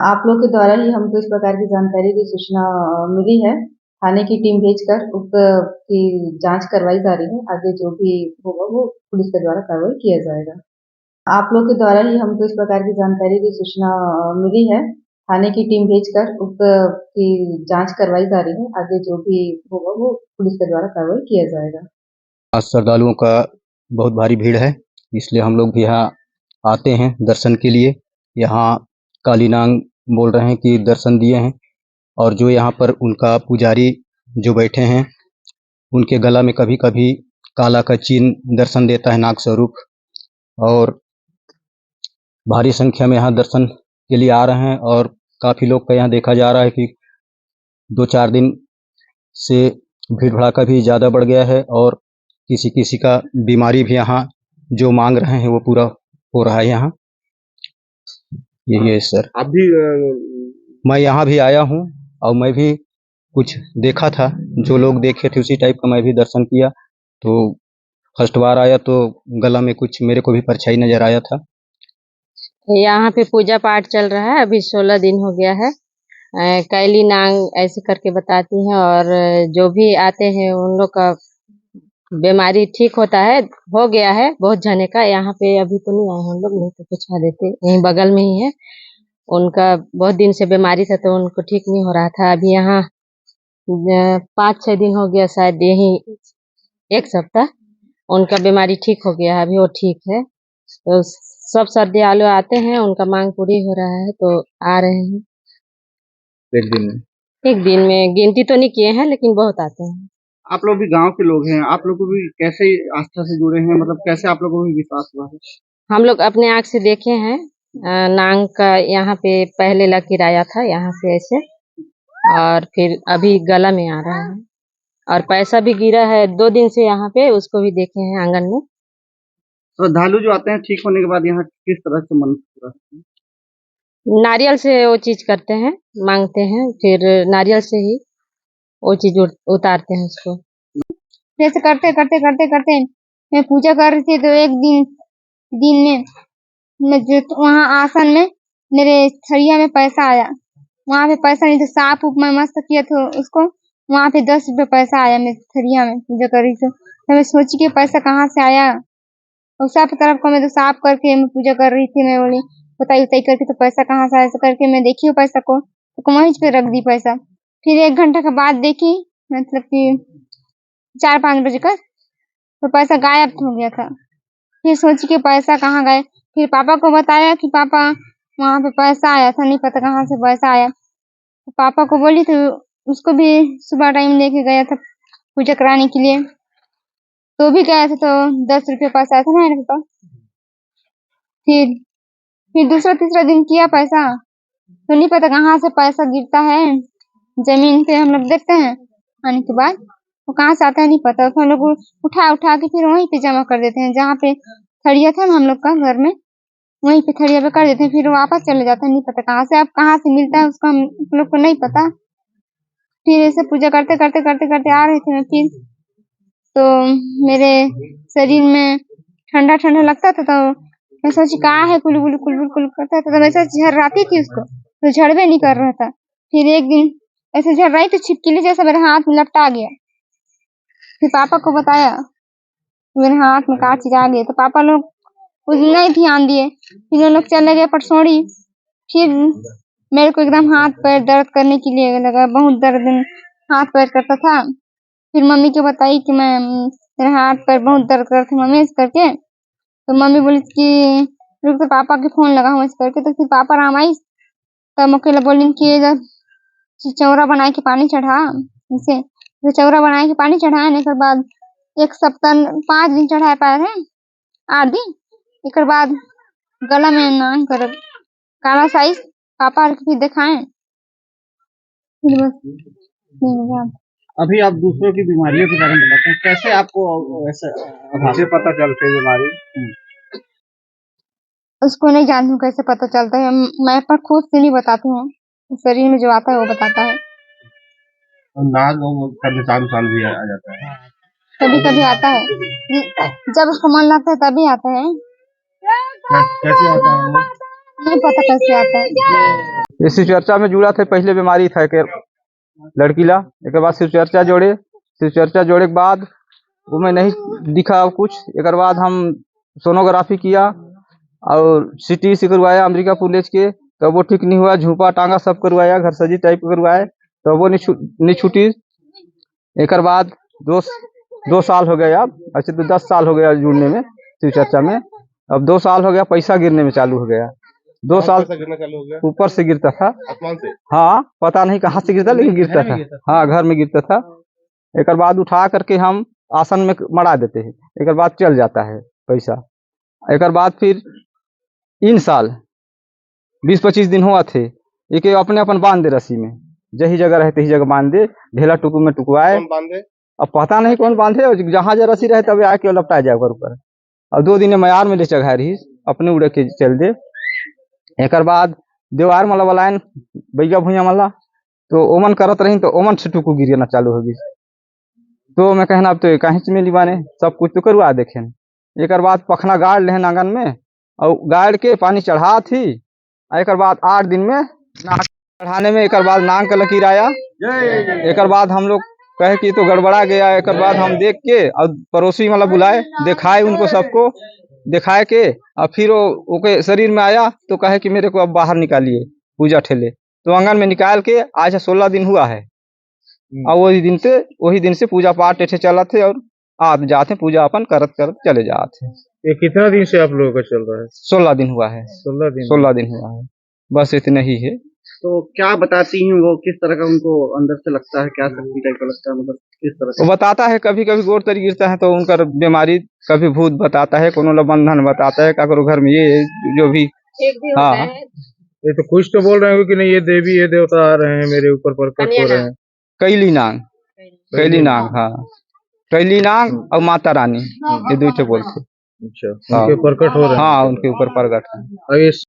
आप लोग के द्वारा ही हमको इस प्रकार की जानकारी की सूचना मिली है। थाने की टीम भेजकर उक्त की जांच करवाई जा रही है। आगे जो भी होगा वो पुलिस के द्वारा कार्रवाई किया जाएगा। आप लोग के द्वारा ही हमको इस प्रकार की जानकारी की सूचना मिली है। थाने की टीम भेजकर उक्त की जांच करवाई जा रही है। आगे जो भी होगा वो पुलिस के द्वारा कार्रवाई किया जाएगा। आज श्रद्धालुओं का बहुत भारी भीड़ है, इसलिए हम लोग भी यहाँ आते हैं दर्शन के लिए। यहाँ कालीनांग बोल रहे हैं कि दर्शन दिए हैं, और जो यहाँ पर उनका पुजारी जो बैठे हैं उनके गला में कभी कभी काला का चिन्ह दर्शन देता है, नाग स्वरूप। और भारी संख्या में यहाँ दर्शन के लिए आ रहे हैं, और काफ़ी लोग का यहाँ देखा जा रहा है कि 2-4 दिन से भीड़ भड़ाका भी ज़्यादा बढ़ गया है, और किसी किसी का बीमारी भी यहाँ जो मांग रहे हैं वो पूरा हो रहा है यहाँ। यही है सर। आप भी मैं यहाँ भी आया हूँ, और मैं भी कुछ देखा था, जो लोग देखे थे उसी टाइप का मैं भी दर्शन किया। तो फर्स्ट बार आया तो गला में कुछ मेरे को भी परछाई नजर आया था। यहाँ पे पूजा पाठ चल रहा है, अभी 16 दिन हो गया है। कैली नांग ऐसे करके बताती हैं, और जो भी आते हैं उन लोग का बीमारी ठीक होता है, हो गया है बहुत जने का। यहाँ पे अभी तो नहीं आए हम लोग, नहीं तो पूछा देते, यहीं बगल में ही है। उनका बहुत दिन से बीमारी था तो उनको ठीक नहीं हो रहा था। अभी यहाँ 5-6 दिन हो गया शायद, यही 1 सप्ताह उनका बीमारी ठीक हो गया है, अभी वो ठीक है। तो सब श्रद्धालु आते हैं, उनका मांग पूरी हो रहा है तो आ रहे हैं। एक दिन में गिनती तो नहीं किए हैं, लेकिन बहुत आते हैं। आप लोग भी गांव के लोग हैं, आप लोग को भी कैसे आस्था से जुड़े हैं, मतलब कैसे आप लोगों को भी विश्वास हुआ है? हम लोग अपने आँख से देखे हैं। नांग का यहाँ पे पहले लकीर आया था यहाँ से ऐसे, और फिर अभी गला में आ रहा है, और पैसा भी गिरा है 2 दिन से यहाँ पे, उसको भी देखे हैं आंगन में। श्रद्धालु जो आते हैं ठीक होने के बाद यहाँ किस तरह से मन पूरा होता है? नारियल से वो चीज करते हैं, मांगते हैं, फिर नारियल से ही वो चीज उतारते हैं उसको। जैसे करते करते करते करते मैं पूजा कर रही थी, तो एक दिन में मैं जो वहाँ आसन में मेरे थरिया में पैसा आया। वहाँ पे पैसा नहीं था, साफ उप मैं मस्त किया तो उसको वहाँ पे 10 रुपए पैसा आया मेरे थरिया में पूजा कर रही थी। तो मैं सोची कि पैसा कहाँ से आया, और सब तरफ को मैं तो साफ करके मैं पूजा कर रही थी। मैं बोली बताई उताई करके तो पैसा कहाँ से आया, ऐसा करके मैं देखी हूँ पैसा को, तो वहीं पे रख दी पैसा। फिर 1 घंटा के बाद देखी, मतलब कि 4-5 बजे का, तो पैसा गायब हो गया था। फिर सोची कि पैसा कहाँ गए, फिर पापा को बताया कि पापा वहाँ पे पैसा आया था, नहीं पता कहाँ से पैसा आया। तो पापा को बोली तो उसको भी सुबह टाइम लेके गया था पूजा कराने के लिए, तो भी गया था, तो 10 रुपये पैसा आया था ना मेरे पास। फिर दूसरा तीसरा दिन किया पैसा, तो नहीं पता कहाँ से पैसा गिरता है जमीन पे, हम लोग देखते हैं आने के बाद वो कहाँ से आता है नहीं पता। तो हम लोग उठा उठा के फिर वहीं पे जमा कर देते हैं, जहाँ पे थड़िया था ना हम लोग का घर में, वहीं पे थड़िया पे कर देते हैं, फिर वापस चले जाते हैं, नहीं पता कहाँ से। अब कहाँ से मिलता है उसका हम लोग को नहीं पता। फिर ऐसे पूजा करते करते करते करते आ रहे थे मैं, फिर तो मेरे शरीर में ठंडा ठंडा लगता था, तो मैं सोची कहाँ है, कुलबुल कुलबुल कुल करता था, तो मैं झर्राती थी उसको, तो झड़वे नहीं कर रहा था। फिर एक दिन ऐसे झड़ रही तो छिपकली जैसा मेरे हाथ में लपटा गया। फिर पापा को बताया मेरे हाथ में का चीज आ गया, तो पापा लोग कुछ नहीं ध्यान दिए, फिर लोग चले गए पटसोड़ी। फिर मेरे को एकदम हाथ पैर दर्द करने के लिए लगा, बहुत दर्द हाथ पैर करता था। फिर मम्मी को बताई कि मैं मेरे हाथ पैर बहुत दर्द करते मम्मी, इस करके। तो मम्मी बोली कि रुक, तो पापा के फोन लगा हूँ इस करके। तो फिर पापा राम आई, तब अकेला बोली कि चौरा बनाए के पानी चढ़ा इसे। तो चौरा बनाए के पानी चढ़ाने के बाद 1 सप्ताह 5 दिन चढ़ाए पाए थे, 8 दिन। एक बाद गला में नांग कर काला साइज पापा फिर दिखाए, फिर बस। अभी आप दूसरों की बीमारियों के बारे में बताते हैं, कैसे आपको ऐसे पता चलती है बीमारी? उसको नहीं जानती हूँ कैसे पता चलता है, मैं पर खुद से नहीं बताती हूँ, शरीर में जो आता है वो बताता है। नाग का निशान भी आ जाता है, कभी कभी आता है, जब उसको मन लगता है तभी आता है। कैसे आता है वो? नहीं पता कैसे आता है। ये शिव चर्चा में जुड़ा थे, पहले बीमारी था के लड़की ला, एक बाद शिव चर्चा जोड़े के बाद वो में नहीं दिखा कुछ। एक बाद हम सोनोग्राफी किया और सिटी से करवाया अमेरिका ले के, तब वो ठीक नहीं हुआ। झूपा टांगा सब करवाया, घर सजी टाइप करवाए, तो वो नहीं छूटी। एक बाद 2 साल हो गया, अब अच्छा तो 10 साल हो गया जुड़ने में शिव चर्चा में। अब 2 साल हो गया, पैसा गिरने में चालू हो गया। 2 साल गिरना चालू हो गया, ऊपर से गिरता था, आसमान से। हाँ पता नहीं कहाँ से गिरता, लेकिन गिरता था। हाँ घर में गिरता था। एक बाद उठा करके हम आसन में मड़ा देते हैं, एक बाद चल जाता है पैसा। एक बाद फिर इन साल 20-25 दिन हुआ थे, एक अपने अपन बांध दे रस्सी में, जही जगह रहते ही जगह बांध दे, ढेला टुकू में टुकवाए। कौन बांधे? अब पता नहीं कौन बांधे, जहाँ जहाँ रस्सी रहे तब आके लपटा जाए ऊपर। और 2 दिन मयार में ले चढ़ा रही, अपने उड़े के चल दे। एक बाद देवार मला वालायन बैया भूया मला, तो ओमन करत रही, तो ओमन से टुकू गिरना चालू हो गई। तो मैं कहना अब तो कहीं से मिली बाने, सब कुछ तो करवा देखे। एक बाद पखना गाड़ ले आंगन में, और गाड़ के पानी चढ़ा थी। एक बाद 8 दिन में नाक चढ़ाने में, एक बाद नाक का लकीर आया। एक बाद हम लोग कहे कि तो गड़बड़ा गया। एक बाद हम देख के और पड़ोसी मतलब बुलाए, दिखाए उनको, सबको दिखाए के, और फिर वो के शरीर में आया, तो कहे कि मेरे को अब बाहर निकालिए पूजा ठेले। तो आंगन में निकाल के आज 16 दिन हुआ है। और वही दिन से पूजा पाठ ऐसे चला थे, और आप जाते पूजा अपन करत चले जाते। ये कितना दिन से आप लोगों का चल रहा है? 16 दिन हुआ है। 16 दिन हुआ है, बस इतना ही है। तो क्या बताती हैं वो, किस तरह का उनको अंदर से लगता है, क्या शक्ति टाइप का लगता है, मतलब किस तरह वो बताता है, कभी कभी गोर तरी गिरता है तो उनका बीमारी, कभी भूत बताता है, कोनो बंधन बताता है, काकरो घर में ये जो भी। हाँ ये तो कुछ तो बोल रहे हो कि नहीं, ये देवी ये देवता आ रहे हैं मेरे ऊपर प्रकट हो रहे हैं। कैली नाग, हाँ कैली नाग और माता रानी, ये 2 बोलते। अच्छा, उनके प्रकट हो रहे हैं। हाँ उनके ऊपर प्रकट है। और ये